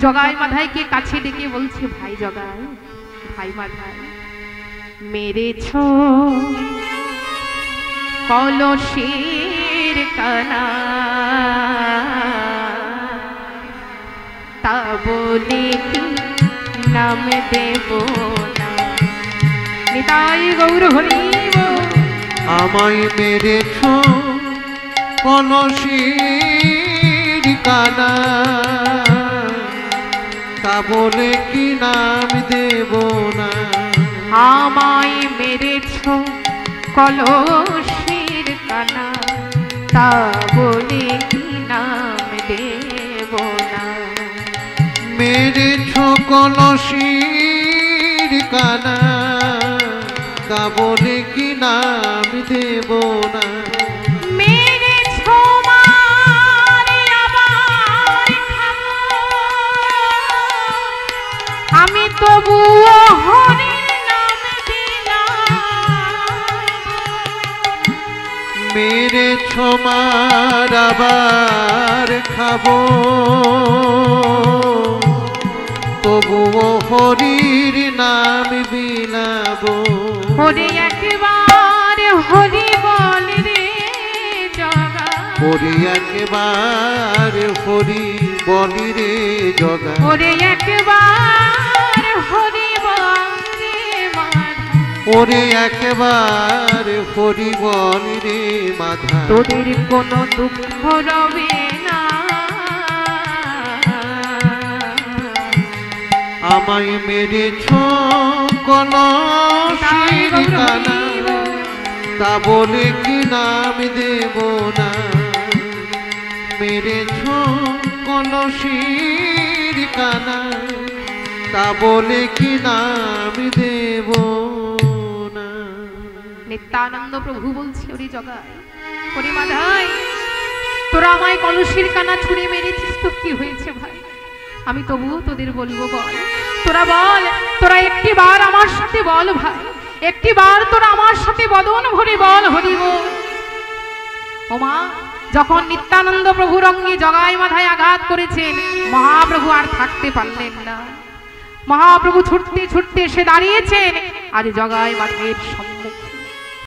জগাই মাধাইকে কাছে ডেকে বলছে, ভাই জগাই, ভাই মাধাই, মেরেছ কলসের কানা, তা বলে কি নাম দেব না। নিতাই গৌর হরি বল। আমায় মেরেছ কলসের কানা, তা বলে কি নাম দেব না। আমায় মেরেছ কলসের কানা, তা বলে কি নাম দেব না। মেরেছ কলসের কানা, তা বলে কি নাম দেব না। মেরেছ মারে আবার খাবো, আমি তবুও হরির নাম দিলাম। মেরেছ মার আবার খাবো, তবুও হরির নাম বিলাবো। ওরে একবার হরি বল রে জগা, ওরে একবার হরি বলি রে জগা। ওরে একবার হরি বল রে মাধা, ওরে একবার হরি বলি রে মাধা। তোদের কোনো দুঃখ রবে না, আমায় মেরেছ কলসের কানা, তা বলে কি নাম দেব না। মেরেছ কলসের কানা, তা বলে কি নাম দেব না। নিত্যানন্দ প্রভু বলছে, ওরে জগাই, ওরে মাধাই, তোরা আমায় কলসের কানা ছুঁড়ে মেরেছিস তো কি হয়েছে ভাই? আমি তবুও তোদের বলবো, বল তোরা, বল তোরা, একটি বার আমার সাথে বল ভাই, একটি বার তোরা আমার সাথে বদন ভরে বল হরি বল। ওমা, যখন নিত্যানন্দ প্রভুর অঙ্গে জগাই মাথায় আঘাত করেছেন, মহাপ্রভু আর থাকতে পারলেন না। মহাপ্রভু ছুটতে ছুটতে এসে দাঁড়িয়েছেন আর জগাই মাথায়ের